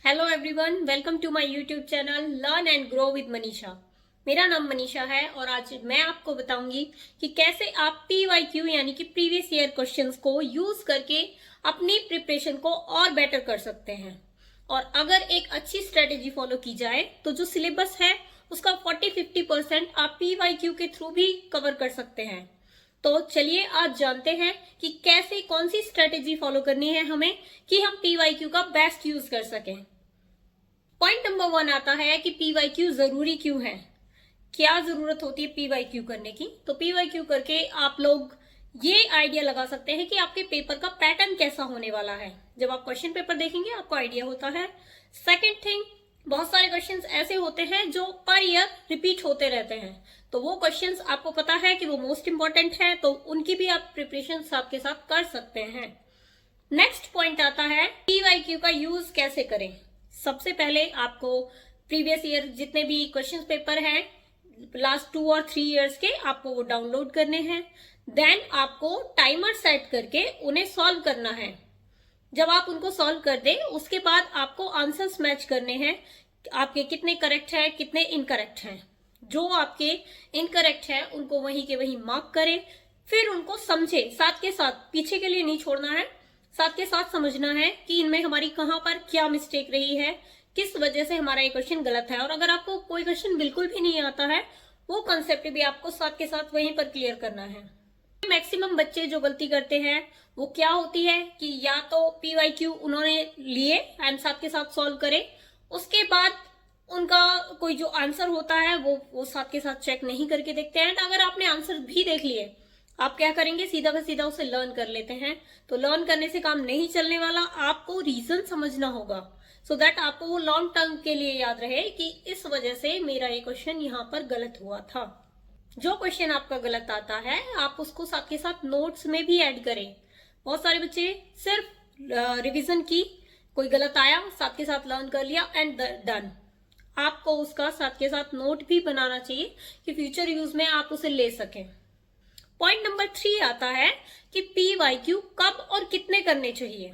Hello everyone, welcome to my YouTube channel learn and grow with Manisha. मेरा नाम मनीषा है और आज मैं आपको बताऊंगी कि कैसे आप PYQ यानी कि प्रीवियस ईयर क्वेश्चंस को यूज करके अपनी प्रिपरेशन को और बेटर कर सकते हैं। और अगर एक अच्छी स्ट्रेटेजी फॉलो की जाए तो जो सिलेबस है उसका 40-50% आप PYQ के थ्रू भी कवर कर सकते हैं। तो चलिए आज जानते हैं कि कैसे कौन सी स्ट्रेटेजी फॉलो करनी है हमें कि हम PYQ का बेस्ट यूज कर सकें। पॉइंट नंबर 1 आता है कि PYQ जरूरी क्यों है, क्या जरूरत होती है PYQ करने की। तो PYQ करके आप लोग ये आइडिया लगा सकते हैं कि आपके पेपर का पैटर्न कैसा होने वाला है। जब आप क्वेश्चन पेपर देखेंगे आपको आइडिया होता है। सेकंड थिंग, बहुत सारे क्वेश्चंस ऐसे होते हैं जो पर ईयर रिपीट होते रहते हैं, तो वो क्वेश्चंस आपको पता है कि वो मोस्ट इंपॉर्टेंट है, तो उनकी भी आप प्रिपरेशन आपके साथ कर सकते हैं। नेक्स्ट पॉइंट आता है PYQ का यूज कैसे करें। सबसे पहले आपको प्रीवियस ईयर जितने भी क्वेश्चन पेपर हैं लास्ट 2 और 3 इयर्स के, आपको वो डाउनलोड करने हैं। देन आपको टाइमर सेट करके उन्हें सॉल्व करना है। जब आप उनको सॉल्व कर दें उसके बाद आपको आंसर्स मैच करने हैं, आपके कितने करेक्ट हैं कितने इनकरेक्ट हैं। जो आपके इनकरेक्ट है उनको वहीं के वहीं मार्क करें, फिर उनको समझे, साथ के साथ पीछे के लिए नहीं छोड़ना है, साथ के साथ समझना है कि इनमें हमारी कहां पर क्या मिस्टेक रही है, किस वजह से हमारा ये क्वेश्चन गलत है। और अगर आपको कोई क्वेश्चन बिल्कुल भी नहीं आता है वो कंसेप्ट भी आपको साथ के साथ वहीं पर क्लियर करना है। मैक्सिमम बच्चे जो गलती करते हैं वो क्या होती है कि या तो PYQ उन्होंने लिए एंड साथ के साथ सॉल्व करे, उसके बाद उनका कोई जो आंसर होता है वो साथ के साथ चेक नहीं करके देखते हैं। अगर आपने आंसर भी देख लिए आप क्या करेंगे, सीधा का सीधा उसे लर्न कर लेते हैं। तो लर्न करने से काम नहीं चलने वाला, आपको रीजन समझना होगा सो दैट आपको वो लॉन्ग टर्म के लिए याद रहे कि इस वजह से मेरा ये क्वेश्चन यहाँ पर गलत हुआ था। जो क्वेश्चन आपका गलत आता है आप उसको साथ के साथ नोट्स में भी ऐड करें। बहुत सारे बच्चे सिर्फ रिविजन की, कोई गलत आया साथ के साथ लर्न कर लिया एंड डन। आपको उसका साथ के साथ नोट भी बनाना चाहिए कि फ्यूचर यूज में आप उसे ले सकें। पॉइंट नंबर 3 आता है कि PYQ कब और कितने करने चाहिए।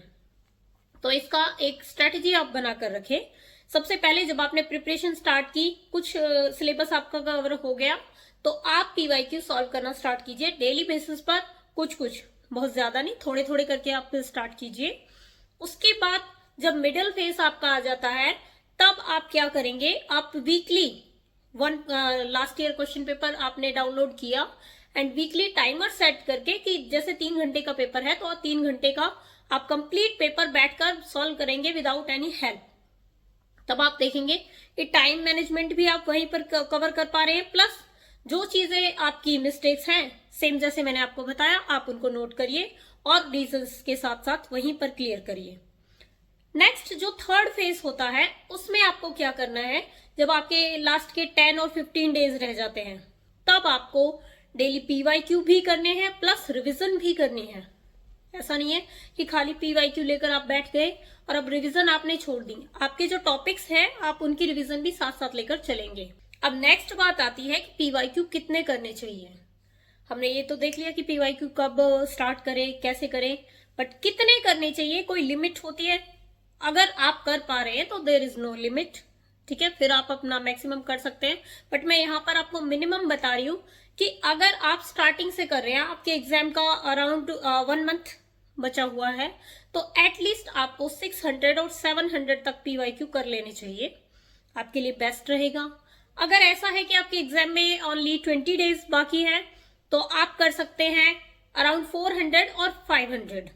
तो इसका एक स्ट्रेटेजी आप बनाकर रखें। सबसे पहले जब आपने प्रिपरेशन स्टार्ट की, कुछ सिलेबस आपका कवर हो गया, तो आप PYQ सॉल्व करना स्टार्ट कीजिए डेली बेसिस पर। कुछ बहुत ज्यादा नहीं, थोड़े थोड़े करके आप स्टार्ट कीजिए। उसके बाद जब मिडिल फेज आपका आ जाता है तब आप क्या करेंगे, आप weekly last year question paper आपने डाउनलोड किया एंड वीकली टाइमर सेट करके कि जैसे 3 घंटे का पेपर है तो 3 घंटे का आप कंप्लीट पेपर बैठकर सॉल्व करेंगे विदाउट एनी हेल्प। तब आप देखेंगे कि टाइम मैनेजमेंट भी आप वहीं पर कवर कर पा रहे हैं, प्लस जो चीजें आपकी मिस्टेक्स हैं सेम जैसे मैंने आपको बताया आप उनको नोट करिए और रीजंस के साथ साथ वहीं पर क्लियर करिए। नेक्स्ट जो थर्ड फेज होता है उसमें आपको क्या करना है, जब आपके लास्ट के 10 और 15 डेज रह जाते हैं तब आपको डेली PYQ भी करने हैं प्लस रिवीजन भी करनी है। ऐसा नहीं है कि खाली PYQ लेकर आप बैठ गए और अब रिवीजन आपने छोड़ दी। आपके जो टॉपिक्स हैं आप उनकी रिवीजन भी साथ साथ लेकर चलेंगे। अब नेक्स्ट बात आती है कि PYQ कितने करने चाहिए। हमने ये तो देख लिया कि PYQ कब स्टार्ट करें, कैसे करें, बट कितने करने चाहिए कोई लिमिट होती है। अगर आप कर पा रहे हैं तो देयर इज नो लिमिट, ठीक है, फिर आप अपना मैक्सिमम कर सकते हैं। बट मैं यहाँ पर आपको मिनिमम बता रही हूँ कि अगर आप स्टार्टिंग से कर रहे हैं, आपके एग्जाम का अराउंड 1 मंथ बचा हुआ है, तो एटलीस्ट आपको 600 और 700 तक PYQ कर लेने चाहिए, आपके लिए बेस्ट रहेगा। अगर ऐसा है कि आपके एग्जाम में ओनली 20 डेज बाकी है तो आप कर सकते हैं अराउंड 400 और 500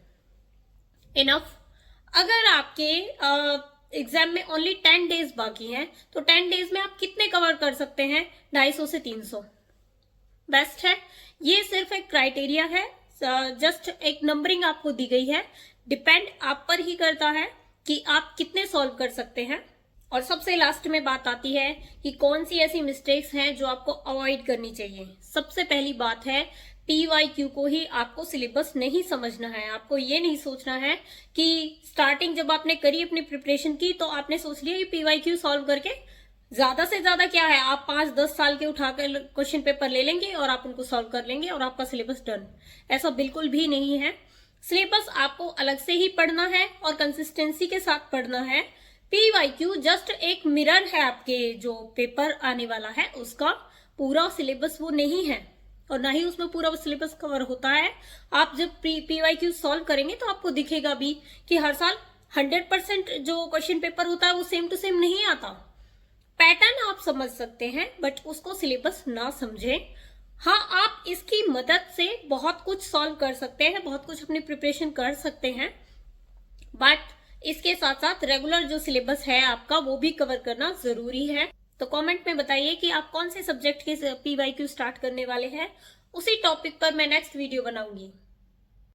इनफ। अगर आपके एग्जाम में ओनली 10 डेज बाकी हैं तो 10 डेज में आप कितने कवर कर सकते हैं, 250 से 300 बेस्ट है। ये सिर्फ एक क्राइटेरिया है, जस्ट एक नंबरिंग आपको दी गई है, डिपेंड आप पर ही करता है कि आप कितने सॉल्व कर सकते हैं। और सबसे लास्ट में बात आती है कि कौन सी ऐसी मिस्टेक्स हैं जो आपको अवॉइड करनी चाहिए। सबसे पहली बात है PYQ को ही आपको सिलेबस नहीं समझना है। आपको ये नहीं सोचना है कि स्टार्टिंग जब आपने करी अपनी प्रिपरेशन की तो आपने सोच लिया कि PYQ सॉल्व करके ज्यादा से ज्यादा क्या है, आप 5-10 साल के उठाकर क्वेश्चन पेपर ले लेंगे और आप उनको सॉल्व कर लेंगे और आपका सिलेबस डन। ऐसा बिल्कुल भी नहीं है। सिलेबस आपको अलग से ही पढ़ना है और कंसिस्टेंसी के साथ पढ़ना है। PYQ जस्ट एक मिरर है, आपके जो पेपर आने वाला है उसका पूरा सिलेबस वो नहीं है, और ना ही उसमें पूरा सिलेबस कवर होता है। आप जब PYQ सॉल्व करेंगे तो आपको दिखेगा भी कि हर साल 100% जो क्वेश्चन पेपर होता है वो सेम टू सेम नहीं आता। पैटर्न आप समझ सकते हैं बट उसको सिलेबस ना समझें। हाँ, आप इसकी मदद से बहुत कुछ सॉल्व कर सकते हैं, बहुत कुछ अपनी प्रिपरेशन कर सकते हैं, बट इसके साथ साथ रेगुलर जो सिलेबस है आपका वो भी कवर करना जरूरी है। तो कमेंट में बताइए कि आप कौन से सब्जेक्ट के PYQ स्टार्ट करने वाले हैं। उसी टॉपिक पर मैं नेक्स्ट वीडियो बनाऊंगी।